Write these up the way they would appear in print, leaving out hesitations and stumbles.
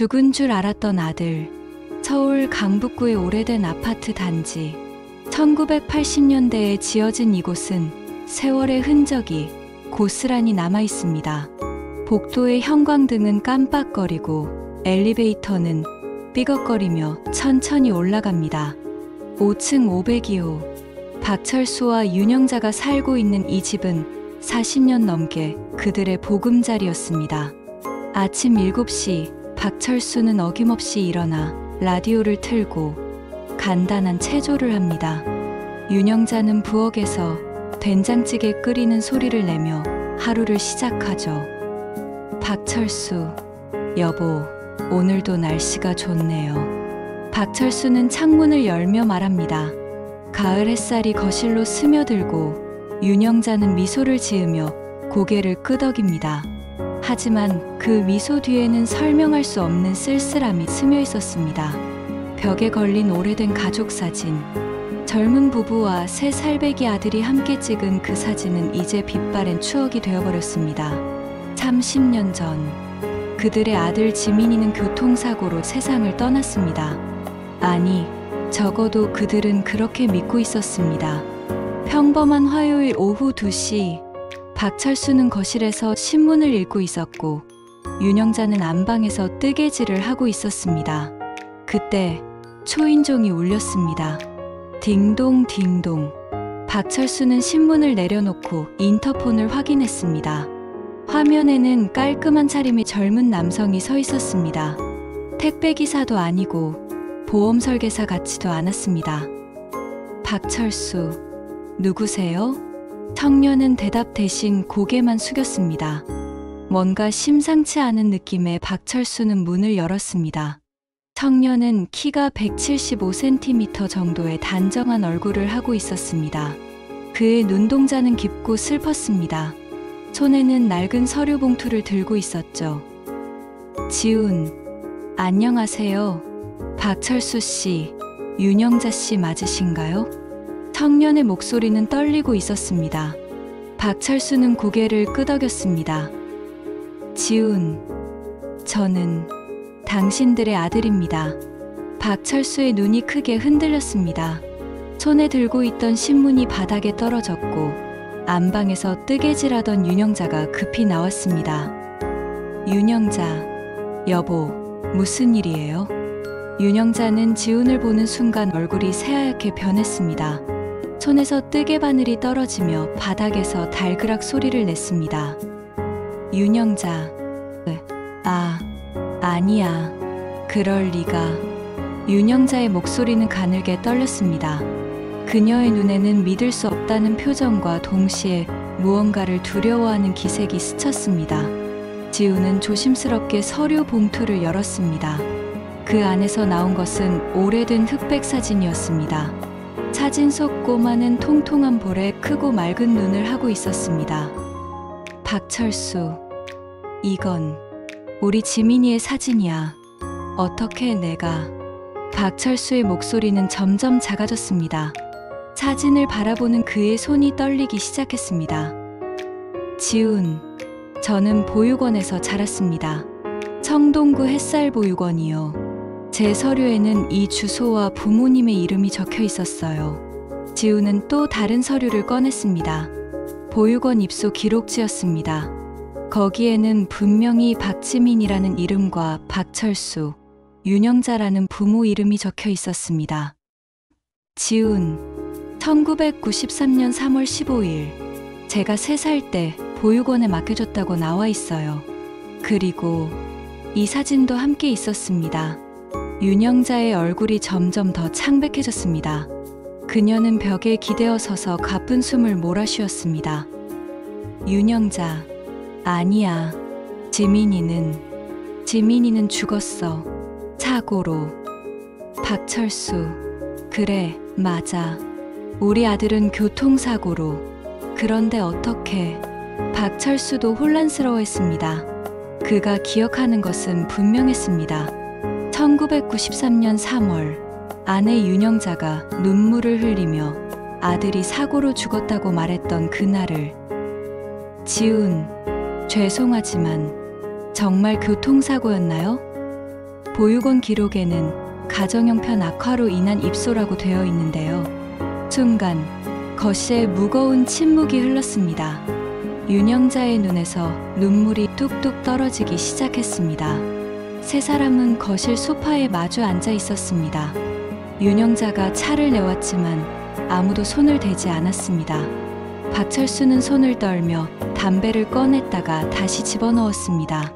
죽은 줄 알았던 아들. 서울 강북구의 오래된 아파트 단지. 1980년대에 지어진 이곳은 세월의 흔적이 고스란히 남아 있습니다. 복도의 형광등은 깜빡거리고 엘리베이터는 삐걱거리며 천천히 올라갑니다. 5층 502호. 박철수와 윤영자가 살고 있는 이 집은 40년 넘게 그들의 보금자리였습니다. 아침 7시 박철수는 어김없이 일어나 라디오를 틀고 간단한 체조를 합니다. 윤영자는 부엌에서 된장찌개 끓이는 소리를 내며 하루를 시작하죠. 박철수, 여보, 오늘도 날씨가 좋네요. 박철수는 창문을 열며 말합니다. 가을 햇살이 거실로 스며들고 윤영자는 미소를 지으며 고개를 끄덕입니다. 하지만 그 미소 뒤에는 설명할 수 없는 쓸쓸함이 스며 있었습니다. 벽에 걸린 오래된 가족 사진. 젊은 부부와 세 살배기 아들이 함께 찍은 그 사진은 이제 빛바랜 추억이 되어버렸습니다. 30년 전 그들의 아들 지민이는 교통사고로 세상을 떠났습니다. 아니, 적어도 그들은 그렇게 믿고 있었습니다. 평범한 화요일 오후 2시 박철수는 거실에서 신문을 읽고 있었고 윤영자는 안방에서 뜨개질을 하고 있었습니다. 그때 초인종이 울렸습니다. 딩동 딩동. 박철수는 신문을 내려놓고 인터폰을 확인했습니다. 화면에는 깔끔한 차림의 젊은 남성이 서 있었습니다. 택배기사도 아니고 보험 설계사 같지도 않았습니다. 박철수, 누구세요? 청년은 대답 대신 고개만 숙였습니다. 뭔가 심상치 않은 느낌에 박철수는 문을 열었습니다. 청년은 키가 175cm 정도의 단정한 얼굴을 하고 있었습니다. 그의 눈동자는 깊고 슬펐습니다. 손에는 낡은 서류 봉투를 들고 있었죠. 지훈, 안녕하세요. 박철수 씨, 윤영자 씨 맞으신가요? 청년의 목소리는 떨리고 있었습니다. 박철수는 고개를 끄덕였습니다. 지훈, 저는 당신들의 아들입니다. 박철수의 눈이 크게 흔들렸습니다. 손에 들고 있던 신문이 바닥에 떨어졌고 안방에서 뜨개질하던 윤영자가 급히 나왔습니다. 윤영자, 여보, 무슨 일이에요? 윤영자는 지훈을 보는 순간 얼굴이 새하얗게 변했습니다. 손에서 뜨개 바늘이 떨어지며 바닥에서 달그락 소리를 냈습니다. 윤영자, 아니야. 그럴 리가. 윤영자의 목소리는 가늘게 떨렸습니다. 그녀의 눈에는 믿을 수 없다는 표정과 동시에 무언가를 두려워하는 기색이 스쳤습니다. 지훈은 조심스럽게 서류 봉투를 열었습니다. 그 안에서 나온 것은 오래된 흑백 사진이었습니다. 사진 속 꼬마는 통통한 볼에 크고 맑은 눈을 하고 있었습니다. 박철수, 이건 우리 지민이의 사진이야. 어떻게 내가... 박철수의 목소리는 점점 작아졌습니다. 사진을 바라보는 그의 손이 떨리기 시작했습니다. 지훈, 저는 보육원에서 자랐습니다. 청동구 햇살보육원이요. 제 서류에는 이 주소와 부모님의 이름이 적혀 있었어요. 지훈은 또 다른 서류를 꺼냈습니다. 보육원 입소 기록지였습니다. 거기에는 분명히 박지민이라는 이름과 박철수, 윤영자라는 부모 이름이 적혀 있었습니다. 지훈, 1993년 3월 15일, 제가 3살 때 보육원에 맡겨줬다고 나와 있어요. 그리고 이 사진도 함께 있었습니다. 윤영자의 얼굴이 점점 더 창백해졌습니다. 그녀는 벽에 기대어 서서 가쁜 숨을 몰아쉬었습니다. 윤영자, 아니야. 지민이는 죽었어. 사고로. 박철수, 그래, 맞아. 우리 아들은 교통사고로. 그런데 어떻게... 박철수도 혼란스러워했습니다. 그가 기억하는 것은 분명했습니다. 1993년 3월, 아내 윤영자가 눈물을 흘리며 아들이 사고로 죽었다고 말했던 그날을. 지훈, 죄송하지만 정말 교통사고였나요? 보육원 기록에는 가정형편 악화로 인한 입소라고 되어 있는데요. 순간 거실에 무거운 침묵이 흘렀습니다. 윤영자의 눈에서 눈물이 뚝뚝 떨어지기 시작했습니다. 세 사람은 거실 소파에 마주 앉아 있었습니다. 윤영자가 차를 내왔지만 아무도 손을 대지 않았습니다. 박철수는 손을 떨며 담배를 꺼냈다가 다시 집어넣었습니다.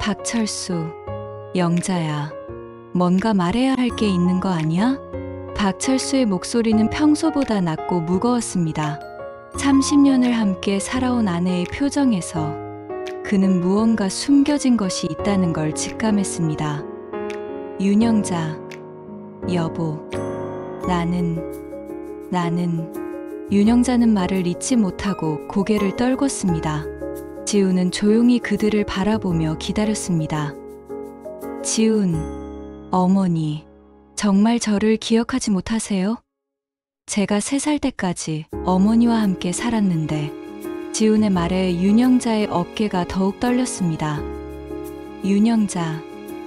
박철수, 영자야, 뭔가 말해야 할 게 있는 거 아니야? 박철수의 목소리는 평소보다 낮고 무거웠습니다. 30년을 함께 살아온 아내의 표정에서 그는 무언가 숨겨진 것이 있다는 걸 직감했습니다. 윤영자, 여보, 나는 윤영자는 말을 잇지 못하고 고개를 떨궜습니다. 지훈은 조용히 그들을 바라보며 기다렸습니다. 지훈, 어머니, 정말 저를 기억하지 못하세요? 제가 3살 때까지 어머니와 함께 살았는데. 지훈의 말에 윤영자의 어깨가 더욱 떨렸습니다. 윤영자,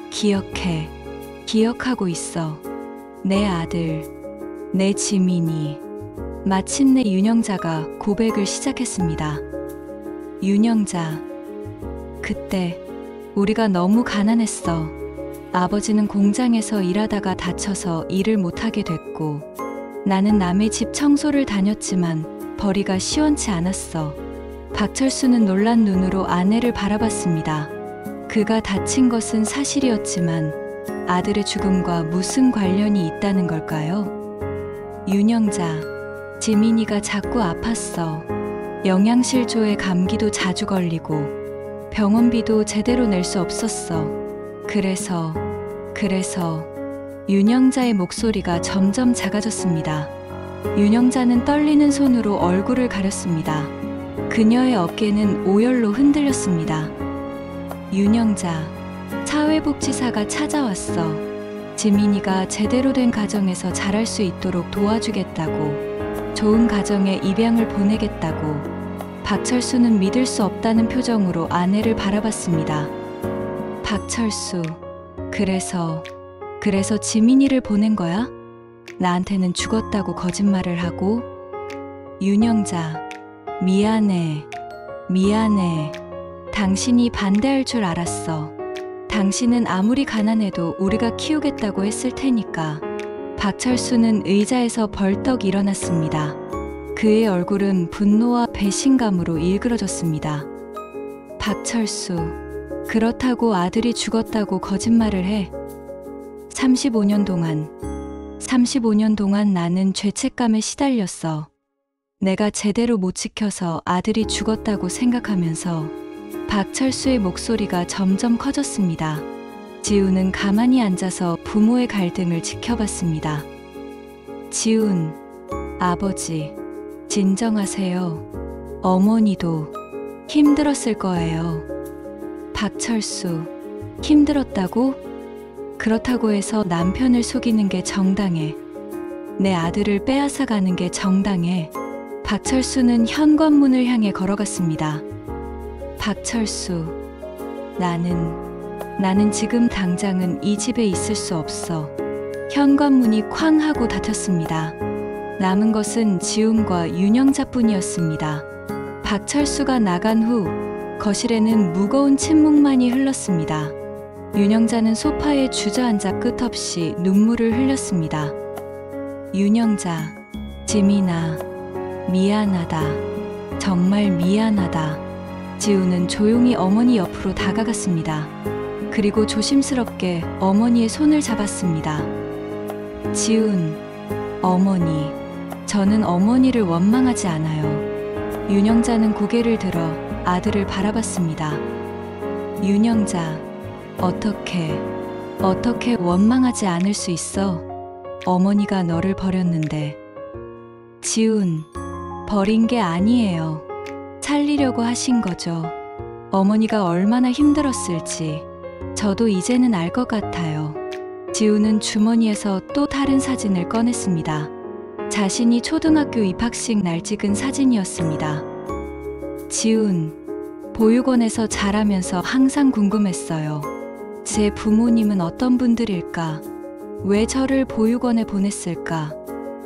기억해. 기억하고 있어. 내 아들, 내 지민이. 마침내 윤영자가 고백을 시작했습니다. 윤영자, 그때 우리가 너무 가난했어. 아버지는 공장에서 일하다가 다쳐서 일을 못하게 됐고, 나는 남의 집 청소를 다녔지만 벌이가 시원치 않았어. 박철수는 놀란 눈으로 아내를 바라봤습니다. 그가 다친 것은 사실이었지만 아들의 죽음과 무슨 관련이 있다는 걸까요? 윤영자, 지민이가 자꾸 아팠어. 영양실조에 감기도 자주 걸리고 병원비도 제대로 낼 수 없었어. 그래서 윤영자의 목소리가 점점 작아졌습니다. 윤영자는 떨리는 손으로 얼굴을 가렸습니다. 그녀의 어깨는 오열로 흔들렸습니다. 윤영자, 사회복지사가 찾아왔어. 지민이가 제대로 된 가정에서 자랄 수 있도록 도와주겠다고, 좋은 가정에 입양을 보내겠다고. 박철수는 믿을 수 없다는 표정으로 아내를 바라봤습니다. 박철수, 그래서 지민이를 보낸 거야? 나한테는 죽었다고 거짓말을 하고? 윤영자, 미안해. 당신이 반대할 줄 알았어. 당신은 아무리 가난해도 우리가 키우겠다고 했을 테니까. 박철수는 의자에서 벌떡 일어났습니다. 그의 얼굴은 분노와 배신감으로 일그러졌습니다. 박철수, 그렇다고 아들이 죽었다고 거짓말을 해. 35년 동안 나는 죄책감에 시달렸어. 내가 제대로 못 지켜서 아들이 죽었다고 생각하면서. 박철수의 목소리가 점점 커졌습니다. 지훈은 가만히 앉아서 부모의 갈등을 지켜봤습니다. 지훈, 아버지, 진정하세요. 어머니도 힘들었을 거예요. 박철수, 힘들었다고? 그렇다고 해서 남편을 속이는 게 정당해. 내 아들을 빼앗아가는 게 정당해. 박철수는 현관문을 향해 걸어갔습니다. 박철수, 나는 지금 당장은 이 집에 있을 수 없어. 현관문이 쾅 하고 닫혔습니다. 남은 것은 지훈과 윤영자뿐이었습니다. 박철수가 나간 후 거실에는 무거운 침묵만이 흘렀습니다. 윤영자는 소파에 주저앉아 끝없이 눈물을 흘렸습니다. 윤영자, 지민아, 미안하다. 정말 미안하다. 지훈은 조용히 어머니 옆으로 다가갔습니다. 그리고 조심스럽게 어머니의 손을 잡았습니다. 지훈, 어머니, 저는 어머니를 원망하지 않아요. 윤영자는 고개를 들어 아들을 바라봤습니다. 윤영자, 어떻게 원망하지 않을 수 있어? 어머니가 너를 버렸는데. 지훈, 버린 게 아니에요. 살리려고 하신 거죠. 어머니가 얼마나 힘들었을지 저도 이제는 알 것 같아요. 지훈은 주머니에서 또 다른 사진을 꺼냈습니다. 자신이 초등학교 입학식 날 찍은 사진이었습니다. 지훈, 보육원에서 자라면서 항상 궁금했어요. 제 부모님은 어떤 분들일까? 왜 저를 보육원에 보냈을까?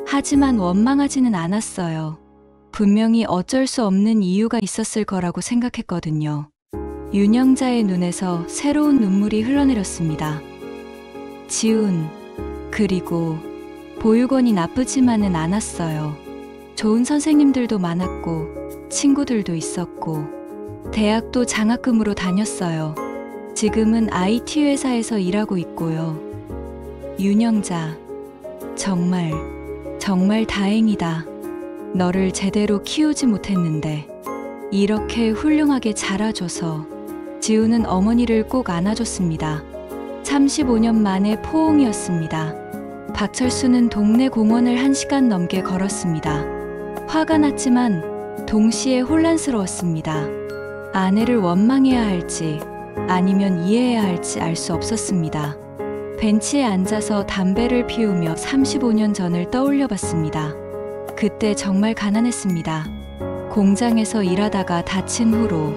하지만 원망하지는 않았어요. 분명히 어쩔 수 없는 이유가 있었을 거라고 생각했거든요. 윤영자의 눈에서 새로운 눈물이 흘러내렸습니다. 지훈, 그리고 보육원이 나쁘지만은 않았어요. 좋은 선생님들도 많았고 친구들도 있었고 대학도 장학금으로 다녔어요. 지금은 IT 회사에서 일하고 있고요. 윤영자, 정말 다행이다. 너를 제대로 키우지 못했는데 이렇게 훌륭하게 자라줘서. 지우는 어머니를 꼭 안아줬습니다. 35년 만에 포옹이었습니다. 박철수는 동네 공원을 1시간 넘게 걸었습니다. 화가 났지만 동시에 혼란스러웠습니다. 아내를 원망해야 할지 아니면 이해해야 할지 알 수 없었습니다. 벤치에 앉아서 담배를 피우며 35년 전을 떠올려 봤습니다. 그때 정말 가난했습니다. 공장에서 일하다가 다친 후로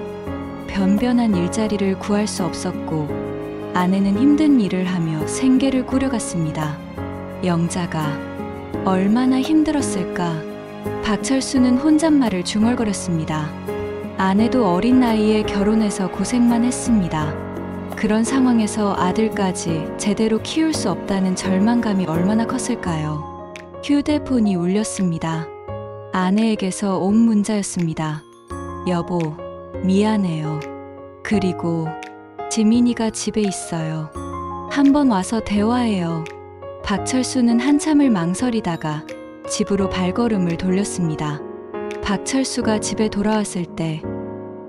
변변한 일자리를 구할 수 없었고 아내는 힘든 일을 하며 생계를 꾸려갔습니다. 영자가 얼마나 힘들었을까. 박철수는 혼잣말을 중얼거렸습니다. 아내도 어린 나이에 결혼해서 고생만 했습니다. 그런 상황에서 아들까지 제대로 키울 수 없다는 절망감이 얼마나 컸을까요? 휴대폰이 울렸습니다. 아내에게서 온 문자였습니다. 여보, 미안해요. 그리고 지민이가 집에 있어요. 한번 와서 대화해요. 박철수는 한참을 망설이다가 집으로 발걸음을 돌렸습니다. 박철수가 집에 돌아왔을 때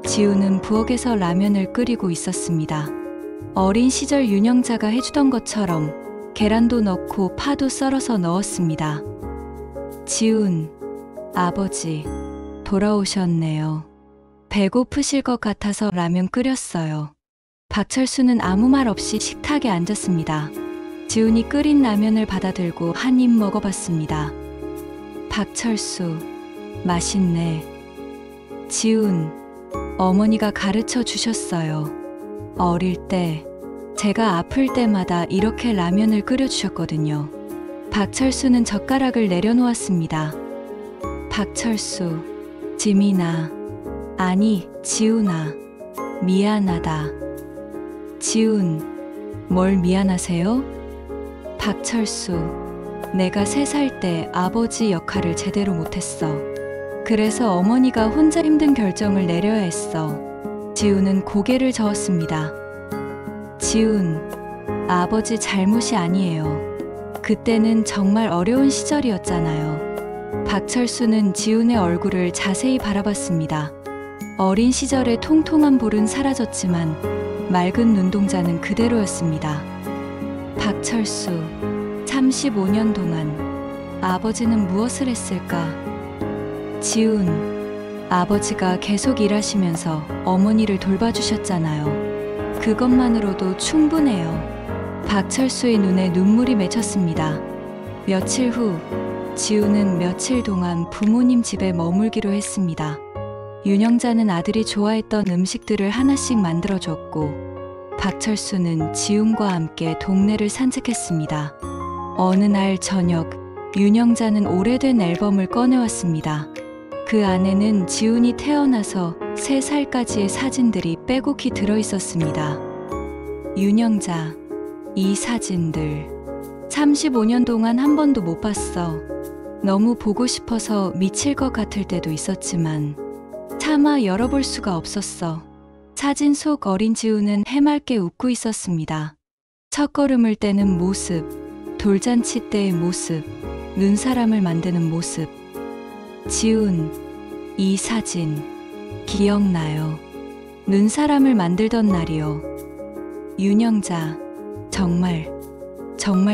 지우는 부엌에서 라면을 끓이고 있었습니다. 어린 시절 윤영자가 해주던 것처럼 계란도 넣고 파도 썰어서 넣었습니다. 지훈, 아버지, 돌아오셨네요. 배고프실 것 같아서 라면 끓였어요. 박철수는 아무 말 없이 식탁에 앉았습니다. 지훈이 끓인 라면을 받아들고 한 입 먹어봤습니다. 박철수, 맛있네. 지훈, 어머니가 가르쳐 주셨어요. 어릴 때 제가 아플 때마다 이렇게 라면을 끓여주셨거든요. 박철수는 젓가락을 내려놓았습니다. 박철수, 지민아, 아니 지훈아, 미안하다. 지훈, 뭘 미안하세요? 박철수, 내가 3살 때 아버지 역할을 제대로 못했어. 그래서 어머니가 혼자 힘든 결정을 내려야 했어. 지훈은 고개를 저었습니다. 지훈, 아버지 잘못이 아니에요. 그때는 정말 어려운 시절이었잖아요. 박철수는 지훈의 얼굴을 자세히 바라봤습니다. 어린 시절의 통통한 볼은 사라졌지만 맑은 눈동자는 그대로였습니다. 박철수, 35년 동안 아버지는 무엇을 했을까? 지훈, 아버지가 계속 일하시면서 어머니를 돌봐주셨잖아요. 그것만으로도 충분해요. 박철수의 눈에 눈물이 맺혔습니다. 며칠 후, 지훈은 며칠 동안 부모님 집에 머물기로 했습니다. 윤영자는 아들이 좋아했던 음식들을 하나씩 만들어줬고, 박철수는 지훈과 함께 동네를 산책했습니다. 어느 날 저녁, 윤영자는 오래된 앨범을 꺼내왔습니다. 그 안에는 지훈이 태어나서 3살까지의 사진들이 빼곡히 들어있었습니다. 윤영자, 이 사진들 35년 동안 한 번도 못 봤어. 너무 보고 싶어서 미칠 것 같을 때도 있었지만 차마 열어볼 수가 없었어. 사진 속 어린 지훈은 해맑게 웃고 있었습니다. 첫걸음을 떼는 모습, 돌잔치 때의 모습, 눈사람을 만드는 모습. 지훈, 이 사진 기억나요? 눈사람을 만들던 날이요. 윤영자, 정말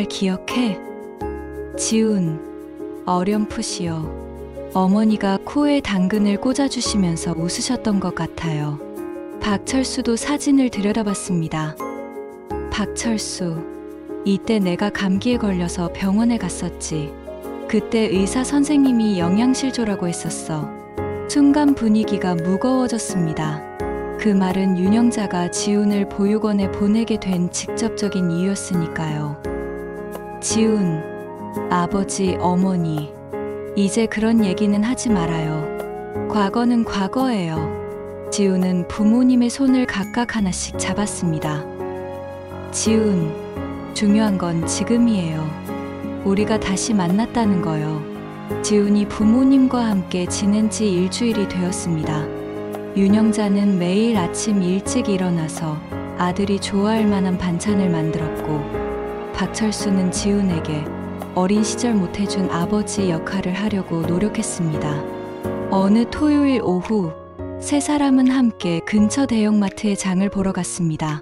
기억해? 지훈, 어렴풋이요. 어머니가 코에 당근을 꽂아주시면서 웃으셨던 것 같아요. 박철수도 사진을 들여다봤습니다. 박철수, 이때 내가 감기에 걸려서 병원에 갔었지. 그때 의사 선생님이 영양실조라고 했었어. 순간 분위기가 무거워졌습니다. 그 말은 윤영자가 지훈을 보육원에 보내게 된 직접적인 이유였으니까요. 지훈, 아버지, 어머니, 이제 그런 얘기는 하지 말아요. 과거는 과거예요. 지훈은 부모님의 손을 각각 하나씩 잡았습니다. 지훈, 중요한 건 지금이에요. 우리가 다시 만났다는 거요. 지훈이 부모님과 함께 지낸 지 일주일이 되었습니다. 윤영자는 매일 아침 일찍 일어나서 아들이 좋아할 만한 반찬을 만들었고, 박철수는 지훈에게 어린 시절 못해준 아버지 역할을 하려고 노력했습니다. 어느 토요일 오후, 세 사람은 함께 근처 대형마트에 장을 보러 갔습니다.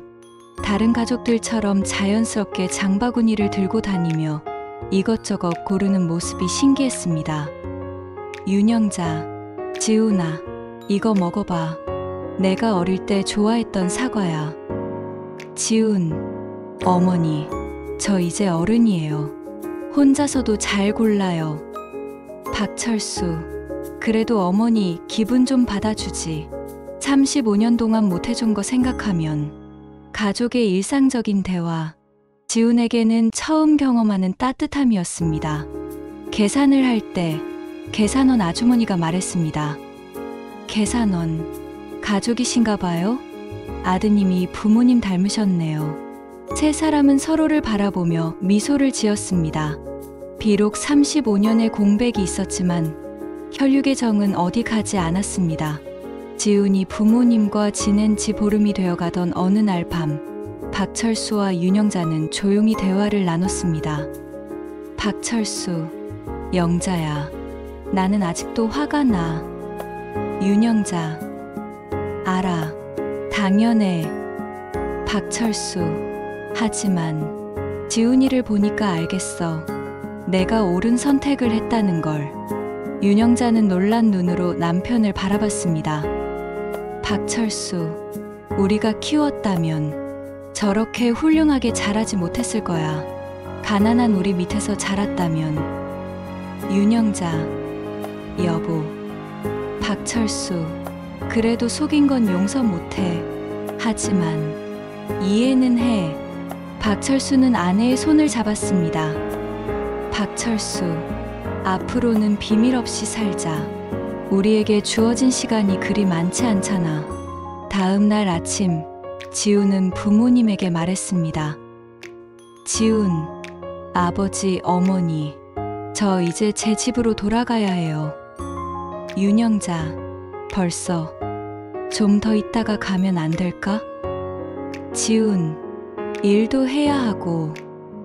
다른 가족들처럼 자연스럽게 장바구니를 들고 다니며 이것저것 고르는 모습이 신기했습니다. 윤영자, 지훈아, 이거 먹어봐. 내가 어릴 때 좋아했던 사과야. 지훈, 어머니, 저 이제 어른이에요. 혼자서도 잘 골라요. 박철수, 그래도 어머니 기분 좀 받아주지. 35년 동안 못해준 거 생각하면. 가족의 일상적인 대화. 지훈에게는 처음 경험하는 따뜻함이었습니다. 계산을 할 때 계산원 아주머니가 말했습니다. 계산원, 가족이신가 봐요? 아드님이 부모님 닮으셨네요. 세 사람은 서로를 바라보며 미소를 지었습니다. 비록 35년의 공백이 있었지만 혈육의 정은 어디 가지 않았습니다. 지훈이 부모님과 지낸 지 보름이 되어가던 어느 날 밤, 박철수와 윤영자는 조용히 대화를 나눴습니다. 박철수, 영자야, 나는 아직도 화가 나. 윤영자, 알아, 당연해. 박철수, 하지만 지훈이를 보니까 알겠어. 내가 옳은 선택을 했다는 걸. 윤영자는 놀란 눈으로 남편을 바라봤습니다. 박철수, 우리가 키웠다면 저렇게 훌륭하게 자라지 못했을 거야. 가난한 우리 밑에서 자랐다면. 윤영자, 여보. 박철수, 그래도 속인 건 용서 못해. 하지만 이해는 해. 박철수는 아내의 손을 잡았습니다. 박철수, 앞으로는 비밀 없이 살자. 우리에게 주어진 시간이 그리 많지 않잖아. 다음 날 아침, 지훈은 부모님에게 말했습니다. 지훈, 아버지, 어머니, 저 이제 제 집으로 돌아가야 해요. 윤영자, 벌써? 좀 더 있다가 가면 안 될까? 지훈, 일도 해야 하고,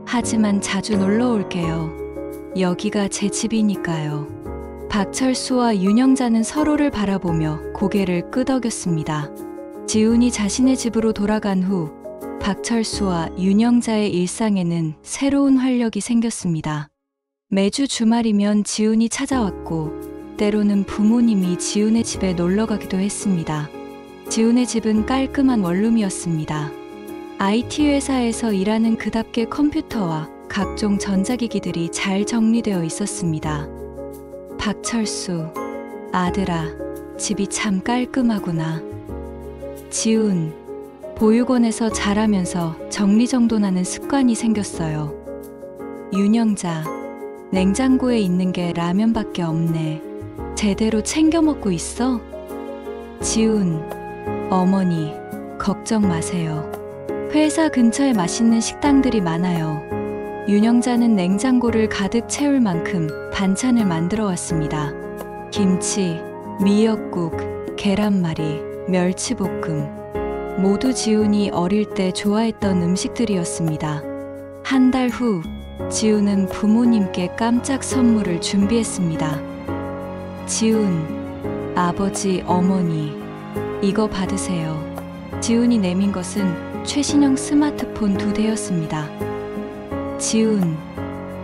하지만 자주 놀러 올게요. 여기가 제 집이니까요. 박철수와 윤영자는 서로를 바라보며 고개를 끄덕였습니다. 지훈이 자신의 집으로 돌아간 후 박철수와 윤영자의 일상에는 새로운 활력이 생겼습니다. 매주 주말이면 지훈이 찾아왔고, 때로는 부모님이 지훈의 집에 놀러 가기도 했습니다. 지훈의 집은 깔끔한 원룸이었습니다. IT 회사에서 일하는 그답게 컴퓨터와 각종 전자기기들이 잘 정리되어 있었습니다. 박철수, 아들아, 집이 참 깔끔하구나. 지훈, 보육원에서 자라면서 정리정돈하는 습관이 생겼어요. 윤영자, 냉장고에 있는 게 라면밖에 없네. 제대로 챙겨 먹고 있어? 지훈, 어머니, 걱정 마세요. 회사 근처에 맛있는 식당들이 많아요. 윤영자는 냉장고를 가득 채울 만큼 반찬을 만들어 왔습니다. 김치, 미역국, 계란말이, 멸치볶음. 모두 지훈이 어릴 때 좋아했던 음식들이었습니다. 한 달 후, 지훈은 부모님께 깜짝 선물을 준비했습니다. 지훈, 아버지, 어머니, 이거 받으세요. 지훈이 내민 것은 최신형 스마트폰 2대였습니다. 지훈,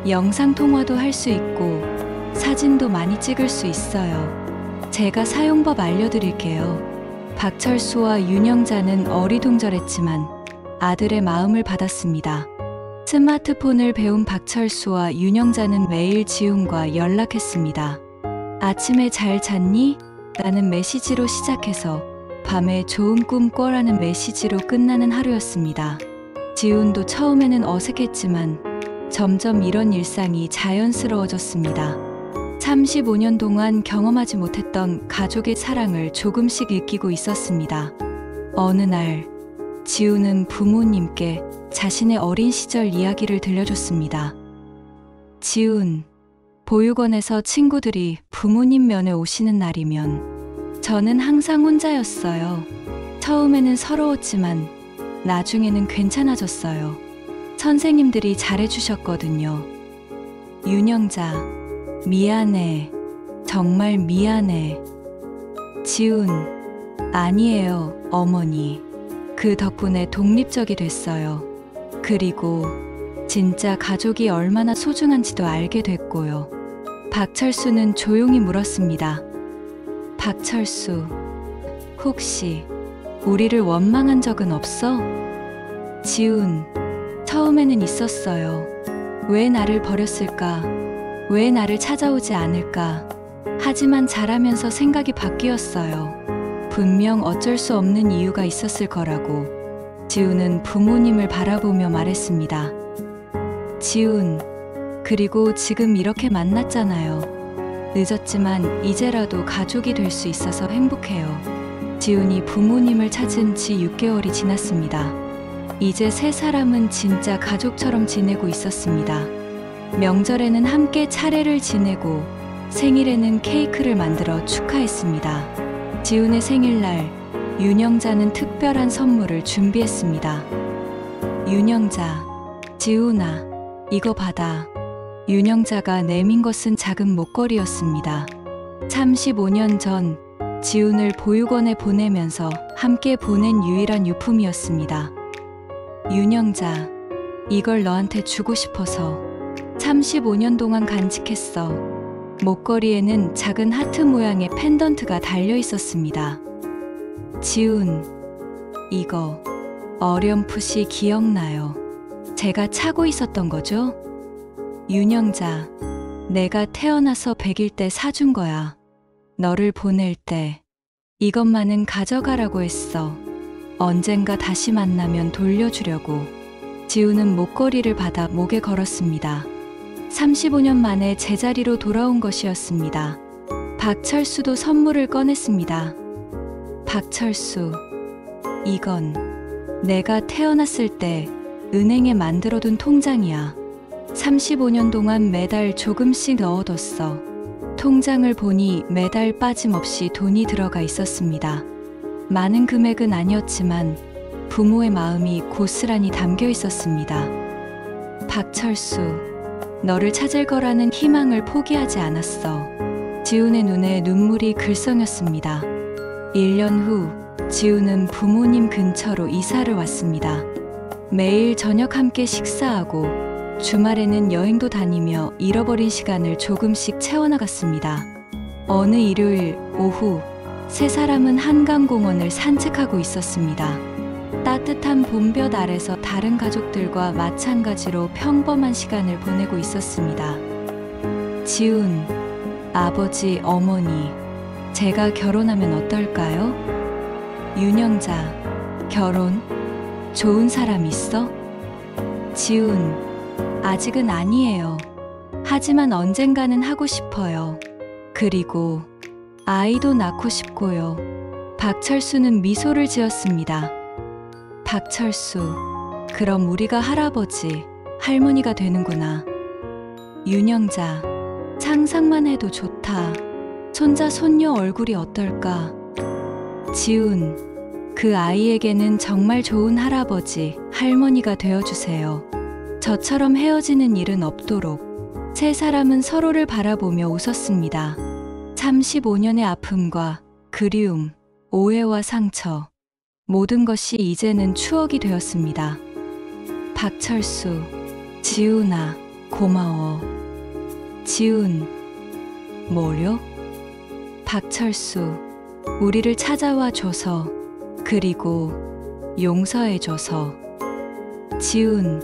영상통화도 할 수 있고 사진도 많이 찍을 수 있어요. 제가 사용법 알려드릴게요. 박철수와 윤영자는 어리둥절했지만 아들의 마음을 받았습니다. 스마트폰을 배운 박철수와 윤영자는 매일 지훈과 연락했습니다. 아침에 잘 잤니? 라는 메시지로 시작해서 밤에 좋은 꿈 꿔라는 메시지로 끝나는 하루였습니다. 지훈도 처음에는 어색했지만 점점 이런 일상이 자연스러워졌습니다. 35년 동안 경험하지 못했던 가족의 사랑을 조금씩 느끼고 있었습니다. 어느 날 지훈은 부모님께 자신의 어린 시절 이야기를 들려줬습니다. 지훈, 보육원에서 친구들이 부모님 면회 오시는 날이면 저는 항상 혼자였어요. 처음에는 서러웠지만 나중에는 괜찮아졌어요. 선생님들이 잘해주셨거든요. 윤영자, 미안해. 정말 미안해. 지훈, 아니에요, 어머니. 그 덕분에 독립적이 됐어요. 그리고 진짜 가족이 얼마나 소중한지도 알게 됐고요. 박철수는 조용히 물었습니다. 박철수, 혹시 우리를 원망한 적은 없어? 지훈, 처음에는 있었어요. 왜 나를 버렸을까? 왜 나를 찾아오지 않을까? 하지만 자라면서 생각이 바뀌었어요. 분명 어쩔 수 없는 이유가 있었을 거라고. 지훈은 부모님을 바라보며 말했습니다. 지훈, 그리고 지금 이렇게 만났잖아요. 늦었지만 이제라도 가족이 될 수 있어서 행복해요. 지훈이 부모님을 찾은 지 6개월이 지났습니다. 이제 세 사람은 진짜 가족처럼 지내고 있었습니다. 명절에는 함께 차례를 지내고 생일에는 케이크를 만들어 축하했습니다. 지훈의 생일날 윤영자는 특별한 선물을 준비했습니다. 윤영자, 지훈아, 이거 받아. 윤영자가 내민 것은 작은 목걸이였습니다. 35년 전 지훈을 보육원에 보내면서 함께 보낸 유일한 유품이었습니다. 윤영자, 이걸 너한테 주고 싶어서 35년 동안 간직했어. 목걸이에는 작은 하트 모양의 펜던트가 달려 있었습니다. 지훈, 이거 어렴풋이 기억나요. 제가 차고 있었던 거죠? 윤영자, 내가 태어나서 100일 때 사준 거야. 너를 보낼 때 이것만은 가져가라고 했어. 언젠가 다시 만나면 돌려주려고. 지훈은 목걸이를 받아 목에 걸었습니다. 35년 만에 제자리로 돌아온 것이었습니다. 박철수도 선물을 꺼냈습니다. 박철수, 이건 내가 태어났을 때 은행에 만들어둔 통장이야. 35년 동안 매달 조금씩 넣어뒀어. 통장을 보니 매달 빠짐없이 돈이 들어가 있었습니다. 많은 금액은 아니었지만 부모의 마음이 고스란히 담겨 있었습니다. 박철수, 너를 찾을 거라는 희망을 포기하지 않았어. 지훈의 눈에 눈물이 글썽였습니다. 1년 후 지훈은 부모님 근처로 이사를 왔습니다. 매일 저녁 함께 식사하고 주말에는 여행도 다니며 잃어버린 시간을 조금씩 채워나갔습니다. 어느 일요일 오후 세 사람은 한강공원을 산책하고 있었습니다. 따뜻한 봄볕 아래서 다른 가족들과 마찬가지로 평범한 시간을 보내고 있었습니다. 지훈, 아버지, 어머니, 제가 결혼하면 어떨까요? 윤영자, 결혼? 좋은 사람 있어? 지훈, 아직은 아니에요. 하지만 언젠가는 하고 싶어요. 그리고 아이도 낳고 싶고요. 박철수는 미소를 지었습니다. 박철수, 그럼 우리가 할아버지, 할머니가 되는구나. 윤영자, 상상만 해도 좋다. 손자, 손녀 얼굴이 어떨까? 지훈, 그 아이에게는 정말 좋은 할아버지, 할머니가 되어주세요. 저처럼 헤어지는 일은 없도록. 세 사람은 서로를 바라보며 웃었습니다. 35년의 아픔과 그리움, 오해와 상처, 모든 것이 이제는 추억이 되었습니다. 박철수, 지훈아, 고마워. 지훈, 뭐요? 박철수, 우리를 찾아와 줘서, 그리고 용서해 줘서. 지훈,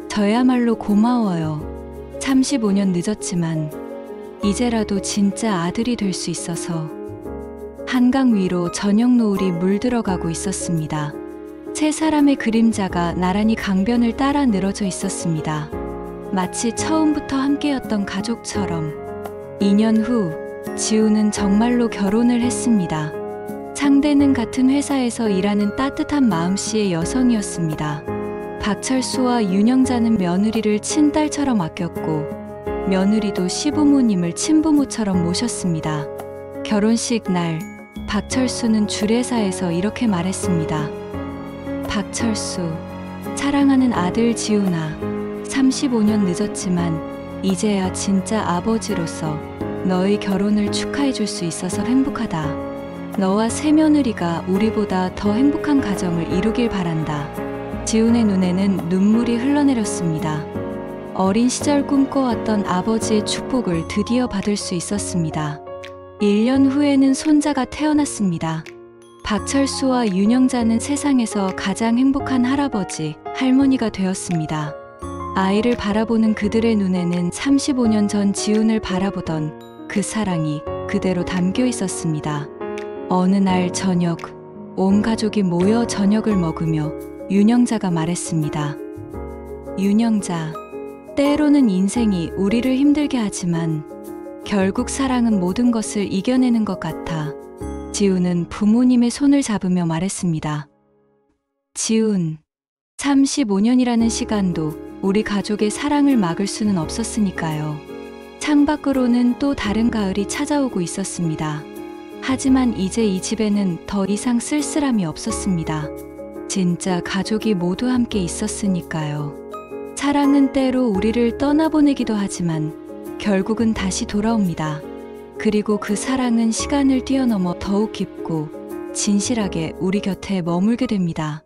저야말로 고마워요. 35년 늦었지만 이제라도 진짜 아들이 될 수 있어서. 한강 위로 저녁 노을이 물들어가고 있었습니다. 세 사람의 그림자가 나란히 강변을 따라 늘어져 있었습니다. 마치 처음부터 함께였던 가족처럼. 2년 후 지우는 정말로 결혼을 했습니다. 상대는 같은 회사에서 일하는 따뜻한 마음씨의 여성이었습니다. 박철수와 윤영자는 며느리를 친딸처럼 아꼈고 며느리도 시부모님을 친부모처럼 모셨습니다. 결혼식 날 박철수는 주례사에서 이렇게 말했습니다. 박철수, 사랑하는 아들 지훈아, 35년 늦었지만 이제야 진짜 아버지로서 너의 결혼을 축하해 줄 수 있어서 행복하다. 너와 새며느리가 우리보다 더 행복한 가정을 이루길 바란다. 지훈의 눈에는 눈물이 흘러내렸습니다. 어린 시절 꿈꿔왔던 아버지의 축복을 드디어 받을 수 있었습니다. 1년 후에는 손자가 태어났습니다. 박철수와 윤영자는 세상에서 가장 행복한 할아버지, 할머니가 되었습니다. 아이를 바라보는 그들의 눈에는 35년 전 지훈을 바라보던 그 사랑이 그대로 담겨 있었습니다. 어느 날 저녁, 온 가족이 모여 저녁을 먹으며 윤영자가 말했습니다. 윤영자, 때로는 인생이 우리를 힘들게 하지만 결국 사랑은 모든 것을 이겨내는 것 같아. 지훈은 부모님의 손을 잡으며 말했습니다. 지훈, 35년이라는 시간도 우리 가족의 사랑을 막을 수는 없었으니까요. 창밖으로는 또 다른 가을이 찾아오고 있었습니다. 하지만 이제 이 집에는 더 이상 쓸쓸함이 없었습니다. 진짜 가족이 모두 함께 있었으니까요. 사랑은 때로 우리를 떠나보내기도 하지만 결국은 다시 돌아옵니다. 그리고 그 사랑은 시간을 뛰어넘어 더욱 깊고 진실하게 우리 곁에 머물게 됩니다.